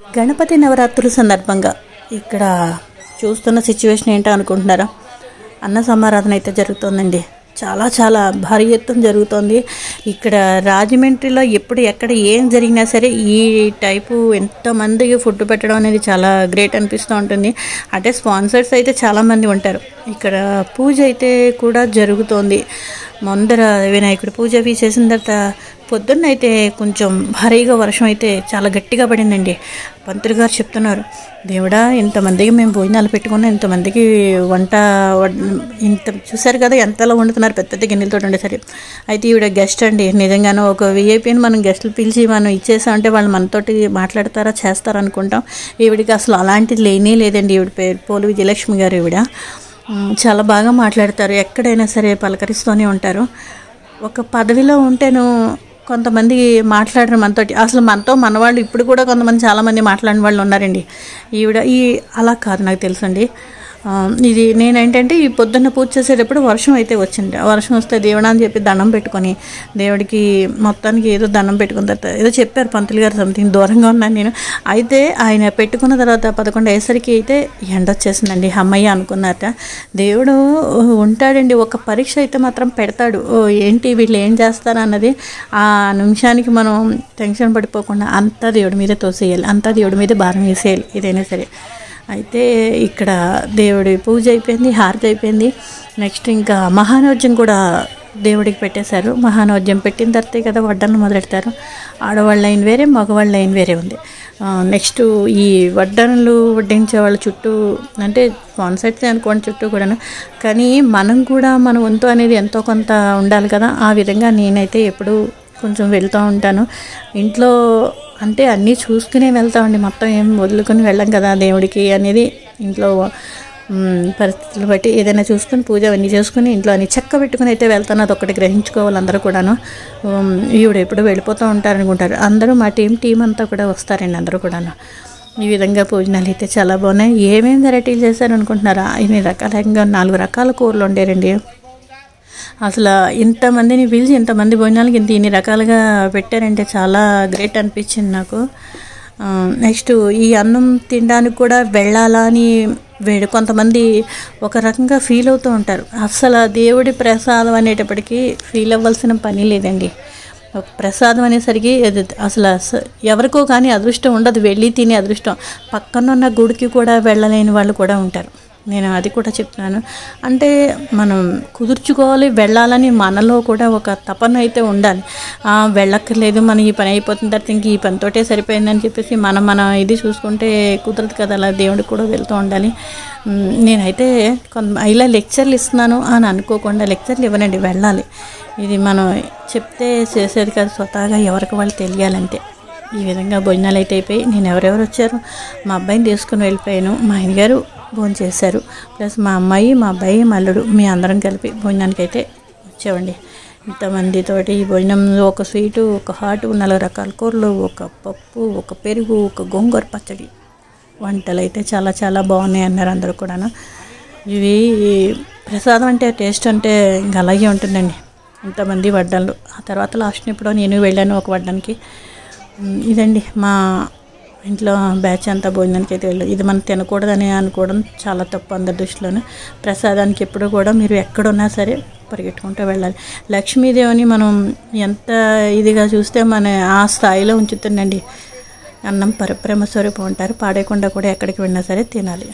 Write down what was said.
గణపతి నవరాత్రుల సందర్భంగా ఇక్కడ చూస్తున్న సిచ్యువేషన్ ఏంటో అనుకుంటున్నారా? అన్న సమారాధన అయితే జరుగుతుందండి. చాలా చాలా భారీ ఎత్తున జరుగుతుంది. ఇక్కడ రాజమండ్రిలో ఎప్పుడు ఎక్కడ ఏం జరిగినా సరే ఈ టైపు ఎంతమందికి ఫుడ్ పెట్టడం అనేది చాలా గ్రేట్ అనిపిస్తూ ఉంటుంది. అంటే స్పాన్సర్స్ అయితే చాలామంది ఉంటారు. ఇక్కడ పూజ అయితే కూడా జరుగుతోంది. ముందర వినాయకుడి పూజ అవి చేసిన తర్వాత పొద్దున్న అయితే కొంచెం భారీగా వర్షం అయితే చాలా గట్టిగా పడిందండి. పంతులు గారు చెప్తున్నారు, దేవుడా ఇంతమందికి మేము భోజనాలు పెట్టుకున్నాం, ఇంతమందికి వంట ఇంత చూసారు కదా ఎంతలా వండుతున్నారు, పెద్ద పెద్ద గిన్నెలతో ఉండేసరి. అయితే ఈవిడ గెస్ట్ అండి. నిజంగానే ఒక విఐపీని మనం గెస్టులు పిలిచి మనం ఇచ్చేసామంటే వాళ్ళు మనతోటి మాట్లాడతారా చేస్తారా అనుకుంటాం. ఈవిడికి అసలు అలాంటిది లేనే లేదండి. ఈవిడ పేరు పోలు విజయలక్ష్మి గారు. ఈవిడ చాలా బాగా మాట్లాడతారు. ఎక్కడైనా సరే పలకరిస్తూనే ఉంటారు. ఒక పదవిలో ఉంటేను కొంతమంది మాట్లాడరు మనతోటి. అసలు మనతో మనవాళ్ళు ఇప్పుడు కూడా కొంతమంది చాలామంది మాట్లాడిన వాళ్ళు ఉన్నారండి. ఈవిడ అలా కాదు, నాకు తెలుసండి. ఇది నేనేంటంటే ఈ పొద్దున్న పూజ చేసేటప్పుడు వర్షం అయితే వచ్చింది. వర్షం వస్తే దేవుడా అని చెప్పి దండం పెట్టుకొని దేవుడికి మొత్తానికి ఏదో దండం పెట్టుకున్న తర్వాత ఏదో చెప్పారు పంతులు గారు, సంథింగ్ దూరంగా ఉన్నాను నేను. అయితే ఆయన పెట్టుకున్న తర్వాత 11 అయ్యేసరికి అయితే ఎండ వచ్చేసిందండి. అమ్మయ్య అనుకున్నారట. దేవుడు ఉంటాడండి. ఒక పరీక్ష అయితే మాత్రం పెడతాడు. ఏంటి వీళ్ళు ఏం చేస్తారు అన్నది ఆ నిమిషానికి మనం టెన్షన్ పడిపోకుండా అంతా దేవుడి మీదే తోసేయాలి, అంతా దేవుడి మీదే భారం వేసేయాలి ఏదైనా సరే. అయితే ఇక్కడ దేవుడి పూజ అయిపోయింది, హారతి అయిపోయింది. నెక్స్ట్ ఇంకా మహానైవేద్యం కూడా దేవుడికి పెట్టేశారు. మహానైవేద్యం పెట్టిన తర్వాతే కదా వడ్డనలు మొదలెడతారు. ఆడవాళ్ళ లైన్ వేరే, మగవాళ్ళ లైన్ వేరే ఉంది. నెక్స్ట్ ఈ వడ్డనలు వడ్డించే వాళ్ళ చుట్టూ అంటే కాన్సెప్ట్స్ అనుకోండి చుట్టూ కూడాను. కానీ మనం కూడా మన వంతు అనేది ఎంతో కొంత ఉండాలి కదా. ఆ విధంగా నేనైతే ఎప్పుడు కొంచెం వెళ్తూ ఉంటాను. ఇంట్లో అంటే అన్నీ చూసుకునే వెళ్తామండి. మొత్తం ఏం వదులుకొని వెళ్ళం కదా దేవుడికి అనేది. ఇంట్లో పరిస్థితులు బట్టి ఏదైనా చూసుకుని పూజ అవన్నీ చేసుకుని ఇంట్లో అన్ని చెక్క పెట్టుకుని అయితే వెళ్తాను. అదొక్కటి గ్రహించుకోవాలి అందరూ కూడాను. ఈవిడ ఎప్పుడు వెళ్ళిపోతూ ఉంటారనుకుంటారు. అందరూ మా టీం అంతా కూడా వస్తారండి అందరూ కూడాను. ఈ విధంగా భోజనాలు అయితే చాలా బాగున్నాయి. ఏమేమి వెరైటీలు చేశారనుకుంటున్నారా? ఇన్ని రకాలంగా 4 రకాల కూరలు వండారండి. అసలు ఇంతమందిని పిలిచి ఇంతమంది భోజనాలకి ఇన్ని రకాలుగా పెట్టారంటే చాలా గ్రేట్ అనిపించింది నాకు. నెక్స్ట్ ఈ అన్నం తినడానికి కూడా వెళ్ళాలా అని కొంతమంది ఒక రకంగా ఫీల్ అవుతూ ఉంటారు. అసలు దేవుడి ప్రసాదం అనేటప్పటికీ ఫీల్ అవ్వాల్సిన పని లేదండి. ఒక ప్రసాదం అనేసరికి అసలు ఎవరికో కానీ అదృష్టం ఉండదు వెళ్ళి తినే అదృష్టం. పక్కనున్న గుడికి కూడా వెళ్ళలేని వాళ్ళు కూడా ఉంటారు. నేను అది కూడా చెప్తున్నాను. అంటే మనం కుదుర్చుకోవాలి, వెళ్ళాలని మనలో కూడా ఒక తపన అయితే ఉండాలి. వెళ్ళక్కర్లేదు, మనం ఈ పని అయిపోతున్న తర్వాత ఇంక ఈ పనితోటే సరిపోయిందని చెప్పేసి మనం ఇది చూసుకుంటే కుదరదు కదా. అలా దేవుడికి కూడా వెళ్తూ ఉండాలి. నేనైతే ఇలా లెక్చర్లు ఇస్తున్నాను అని అనుకోకుండా లెక్చర్లు ఇవ్వనండి, వెళ్ళాలి. ఇది మనం చెప్తే చేసేది కాదు, స్వతహాగా ఎవరికి వాళ్ళు తెలియాలంటే. ఈ విధంగా భోజనాలు అయితే అయిపోయి నేను ఎవరెవరు వచ్చారు, మా అబ్బాయిని తీసుకుని వెళ్ళిపోయాను. మా ఆయన గారు భోజనం చేశారు, ప్లస్ మా అమ్మాయి, మా అబ్బాయి, మల్లుడు, మీ అందరం కలిపి భోజనానికి అయితే వచ్చామండి. ఇంతమందితోటి ఈ భోజనంలో ఒక స్వీటు, ఒక హాటు, 4 రకాల కూరలు, ఒక పప్పు, ఒక పెరుగు, ఒక గోంగూర పచ్చడి. వంటలు అయితే చాలా చాలా బాగున్నాయి అన్నారు అందరూ కూడాను. ఇవి ప్రసాదం అంటే టేస్ట్ అంటే ఇంకా అలాగే ఉంటుందండి. ఇంతమంది వడ్డనలు. ఆ తర్వాత లాస్ట్ ఎప్పుడో నేను వెళ్ళాను ఒక వడ్డానికి. ఇదండి మా ఇంట్లో బ్యాచ్ అంతా భోజనానికి అయితే వెళ్ళాం. ఇది మనం తినకూడదని అనుకోవడం చాలా తప్పు అందరి దృష్టిలోనే. ప్రసాదానికి ఎప్పుడు కూడా మీరు ఎక్కడున్నా సరే పరిగెట్టుకుంటూ వెళ్ళాలి. లక్ష్మీదేవిని మనం ఎంత ఇదిగా చూస్తే మన ఆ స్థాయిలో ఉంచుతుందండి. అన్నం పరబ్రహ్మ స్వరూపం అంటారు. పాడేయకుండా కూడా ఎక్కడికి వెళ్ళినా సరే తినాలి.